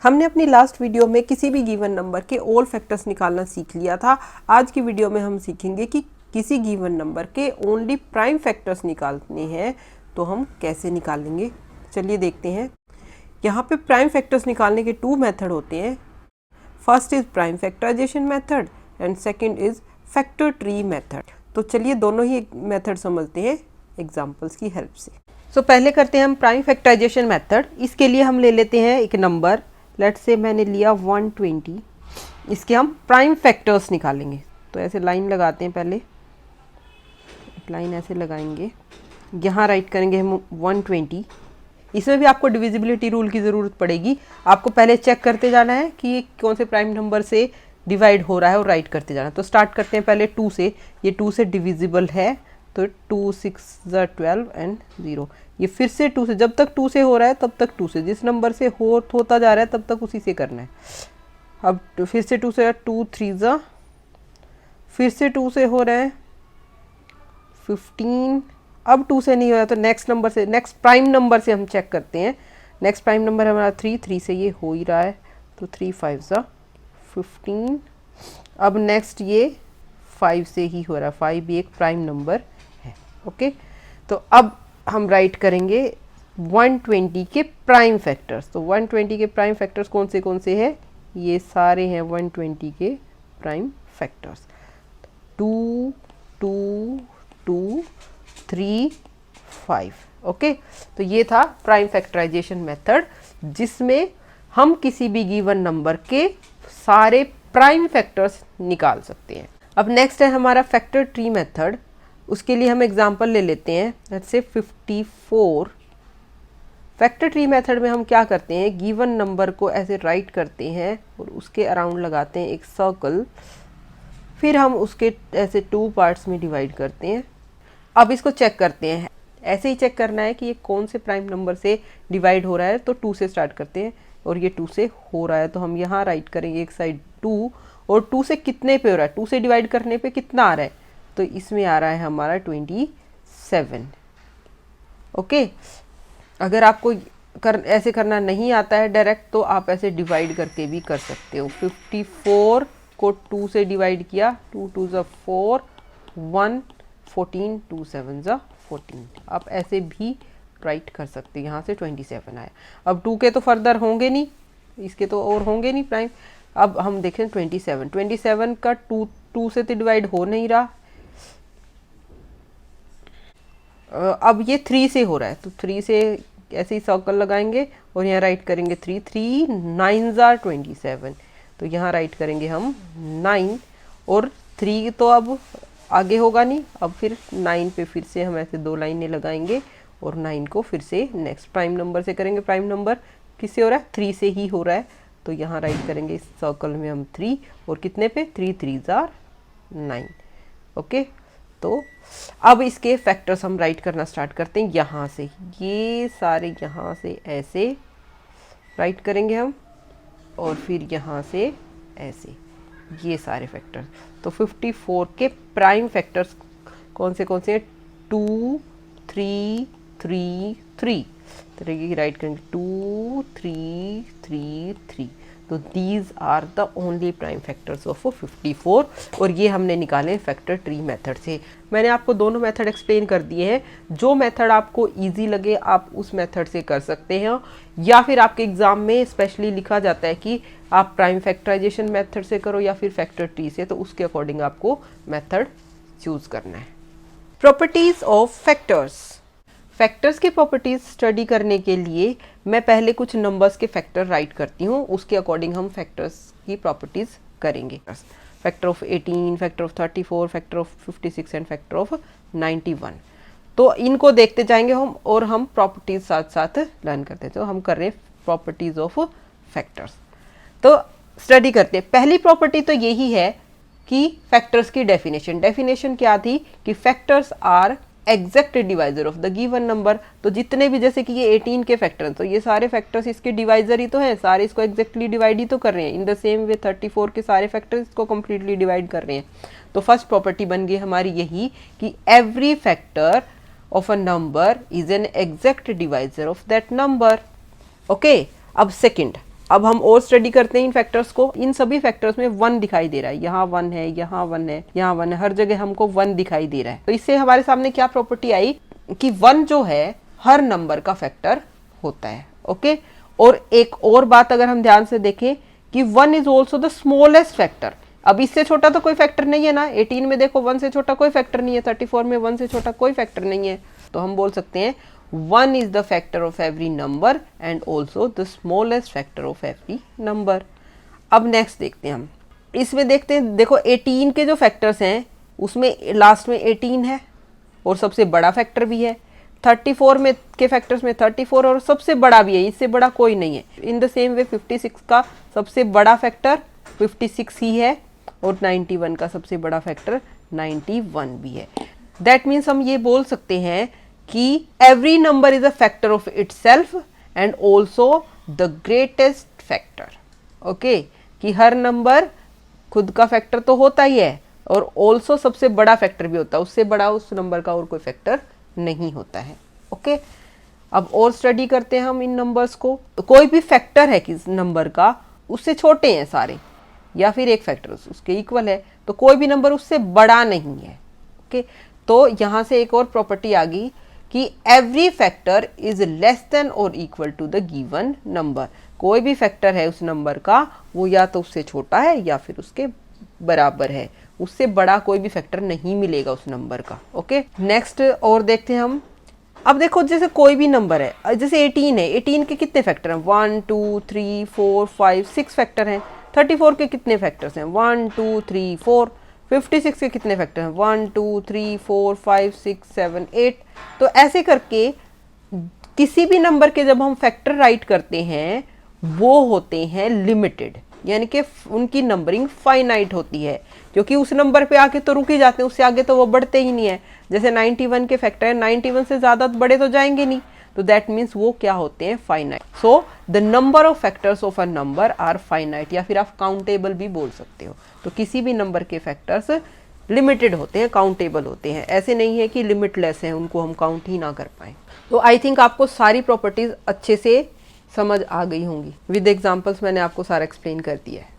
हमने अपनी last video में किसी भी गिवन नंबर के ऑल फैक्टर्स निकालना सीख लिया था। आज की वीडियो में हम सीखेंगे कि किसी गिवन नंबर के ओनली प्राइम फैक्टर्स निकालने हैं तो हम कैसे निकालेंगे। चलिए देखते हैं। यहाँ पे प्राइम फैक्टर्स निकालने के 2 मेथड होते हैं। First is prime factorization method and second is factor tree method. तो चलिए दोनों ही मेथड समझते हैं एग्जांपल्स की हेल्प से। सो पहले करते हैं हम प्राइम फैक्टराइजेशन मेथड। इसके लिए हम ले लेते हैं एक नंबर, लेट्स से मैंने लिया 120। इसके हम प्राइम फैक्टर्स निकालेंगे। तो ऐसे लाइन लगाते हैं, पहले एक लाइन ऐसे लगाएंगे, यहाँ राइट करेंगे हम 120। इसमें भी आपको डिविजिबिलिटी रूल की ज़रूरत पड़ेगी। आपको पहले चेक करते जाना है कि ये कौन से प्राइम नंबर से डिवाइड हो रहा है और राइट करते जाना है। तो स्टार्ट करते हैं पहले 2 से। ये 2 से डिविजिबल है तो 2 6 12 एंड 0। ये फिर से 2 से, जब तक 2 से हो रहा है तब तक 2 से, जिस नंबर से होता जा रहा है तब तक उसी से करना है। अब फिर से 2 से 2 3 फिर से 2 से हो रहा है 15। अब 2 से नहीं हो रहा तो नेक्स्ट नंबर से, नेक्स्ट प्राइम नंबर से हम चेक करते हैं। नेक्स्ट प्राइम नंबर है हमारा 3 से ये हो ही रहा है तो 3 5 15। अब नेक्स्ट ये 5 से ही हो रहा है, 5 भी एक प्राइम नंबर है। ओके, तो अब हम राइट करेंगे 120 के प्राइम फैक्टर्स। तो 120 के प्राइम फैक्टर्स कौन से हैं? ये सारे हैं 120 के प्राइम फैक्टर्स। 2 2 2 3 5। ओके, तो ये था प्राइम फैक्टराइजेशन मेथड, जिसमें हम किसी भी गिवन नंबर के सारे प्राइम फैक्टर्स निकाल सकते हैं। अब नेक्स्ट है हमारा फैक्टर ट्री मेथड। उसके लिए हम एग्जांपल ले लेते हैं, let's say 54। Factor tree method में हम क्या करते हैं, गिवन नंबर को ऐसे राइट करते हैं और उसके अराउंड लगाते हैं एक सर्कल, फिर हम उसके ऐसे 2 पार्ट्स में डिवाइड करते हैं। अब इसको चेक करते हैं, ऐसे ही चेक करना है कि ये कौन से प्राइम नंबर से डिवाइड हो रहा है। तो 2 से स्टार्ट करते हैं और ये 2 से हो रहा है तो हम यहाँ राइट करेंगे एक साइड 2, और 2 से कितने पे हो रहा है, 2 से डिवाइड करने पे कितना आ रहा है, तो इसमें आ रहा है हमारा 27। ओके, अगर आपको ऐसे करना नहीं आता है डायरेक्ट तो आप ऐसे डिवाइड करके भी कर सकते हो। 54 को 2 से डिवाइड किया, 2 2 4 1 14 2 7 14। आप ऐसे भी राइट कर सकते हैं। यहाँ से 27 आया। अब 2 के तो फर्दर होंगे नहीं, इसके तो और होंगे नहीं प्राइम। अब हम देखें 27 का 2 से तो डिवाइड हो नहीं रहा। अब ये 3 से हो रहा है तो 3 से ऐसे ही सर्कल लगाएंगे और यहाँ राइट करेंगे 3 3 9 27। तो यहाँ राइट करेंगे हम 9, और 3 तो अब आगे होगा नहीं। अब फिर 9 पे फिर से हम ऐसे 2 लाइनें लगाएंगे और 9 को फिर से नेक्स्ट प्राइम नंबर से करेंगे। प्राइम नंबर किससे हो रहा है, 3 से ही हो रहा है तो यहाँ राइट करेंगे इस सर्कल में हम 3, और कितने पे 3 3 9। ओके, तो अब इसके फैक्टर्स हम राइट करना स्टार्ट करते हैं। यहाँ से ये सारे यहाँ से ऐसे राइट करेंगे हम, और फिर यहाँ से ऐसे ये सारे फैक्टर्स। तो 54 के प्राइम फैक्टर्स कौन से हैं, 2 3 3 3। तो राइट करेंगे 2 3 3 3। तो these are the only prime factors of 54, और ये हमने निकाले फैक्टर ट्री मेथड से। मैंने आपको दोनों मेथड एक्सप्लेन कर दिए हैं। जो मेथड आपको इजी लगे आप उस मेथड से कर सकते हैं, या फिर आपके एग्जाम में स्पेशली लिखा जाता है कि आप प्राइम फैक्टराइजेशन मेथड से करो या फिर फैक्टर ट्री से, तो उसके अकॉर्डिंग आपको मेथड चूज करना है। Properties of factors. फैक्टर्स की प्रॉपर्टीज स्टडी करने के लिए मैं पहले कुछ नंबर्स के फैक्टर राइट करती हूँ, उसके अकॉर्डिंग हम फैक्टर्स की प्रॉपर्टीज करेंगे। Factor of 18, factor of 34, factor of 56 and factor of 91। तो इनको देखते जाएंगे हम, और हम प्रॉपर्टीज साथ साथ लर्न करते हैं। तो हम कर रहे हैं प्रॉपर्टीज ऑफ फैक्टर्स। तो स्टडी करते हैं। पहली प्रॉपर्टी तो यही है कि फैक्टर्स की डेफिनेशन क्या थी कि factors are exact divisor of the given number. तो जितने भी, जैसे कि ये 18 के फैक्टर, तो ये सारे फैक्टर्स इसके डिवाइजर ही तो हैं, सारे इसको एग्जैक्टली डिवाइड ही तो कर रहे हैं। इन द सेम वे 34 के सारे फैक्टर्स इसको कम्प्लीटली डिवाइड कर रहे हैं। तो फर्स्ट प्रॉपर्टी बन गई हमारी यही कि every factor of a number is an exact divisor of that number. Okay, अब सेकंड, अब हम और स्टडी करते हैं इन फैक्टर्स को। इन सभी फैक्टर्स में 1 दिखाई दे रहा है, यहाँ 1 है, यहाँ 1 है, यहाँ 1 है, हर जगह हमको 1 दिखाई दे रहा है। तो इससे हमारे सामने क्या प्रॉपर्टी आई कि 1 जो है हर नंबर का फैक्टर होता है। ओके, और एक और बात अगर हम ध्यान से देखें कि 1 is also the smallest factor. अब इससे छोटा तो कोई फैक्टर नहीं है ना, 18 में देखो 1 से छोटा कोई फैक्टर नहीं है, 34 में 1 से छोटा कोई फैक्टर नहीं है। तो हम बोल सकते हैं 1 is the factor of every number and also the smallest factor of every number। अब नेक्स्ट देखते हैं हम, इसमें देखते हैं, देखो 18 के जो फैक्टर्स हैं उसमें लास्ट में 18 है और सबसे बड़ा फैक्टर भी है। 34 में के फैक्टर्स में 34 और सबसे बड़ा भी है, इससे बड़ा कोई नहीं है। इन द सेम वे 56 का सबसे बड़ा फैक्टर 56 ही है और 91 का सबसे बड़ा फैक्टर 91 भी है। दैट मीन्स हम ये बोल सकते हैं कि every number is a factor of itself and also the greatest factor. Okay, कि हर नंबर खुद का फैक्टर तो होता ही है और ऑल्सो सबसे बड़ा फैक्टर भी होता है, उससे बड़ा उस नंबर का और कोई फैक्टर नहीं होता है। ओके, अब और स्टडी करते हैं हम इन नंबर्स को। तो कोई भी फैक्टर है किस नंबर का, उससे छोटे हैं सारे या फिर एक फैक्टर उसके इक्वल है, तो कोई भी नंबर उससे बड़ा नहीं है। ओके, तो यहाँ से एक और प्रॉपर्टी आ गई कि every factor is less than और equal to the given number. कोई भी फैक्टर है उस नंबर का वो या तो उससे छोटा है या फिर उसके बराबर है, उससे बड़ा कोई भी फैक्टर नहीं मिलेगा उस नंबर का। ओके, नेक्स्ट और देखते हैं हम। अब देखो जैसे कोई भी नंबर है, जैसे 18 है, 18 के कितने फैक्टर हैं? 1 2 3 4 5 6 फैक्टर हैं। 34 के कितने फैक्टर्स हैं? 1 2 3 4। 56 के कितने फैक्टर हैं? 1 2 3 4 5 6 7 8। तो ऐसे करके किसी भी नंबर के जब हम फैक्टर राइट करते हैं वो होते हैं लिमिटेड, यानी कि उनकी नंबरिंग फाइनाइट होती है, क्योंकि उस नंबर पे आके तो रुक ही जाते हैं, उससे आगे तो वो बढ़ते ही नहीं है। जैसे 91 के फैक्टर है, 91 से ज़्यादा बड़े तो जाएंगे नहीं, तो दैट मीन्स वो क्या होते हैं? Finite. So the number of factors of a number are finite, या फिर आप काउंटेबल भी बोल सकते हो। तो किसी भी नंबर के फैक्टर्स लिमिटेड होते हैं, काउंटेबल होते हैं, ऐसे नहीं है कि लिमिटलेस हैं, उनको हम काउंट ही ना कर पाए। तो आई थिंक आपको सारी प्रॉपर्टीज अच्छे से समझ आ गई होंगी। विद एग्जांपल्स मैंने आपको सारा एक्सप्लेन कर दिया है।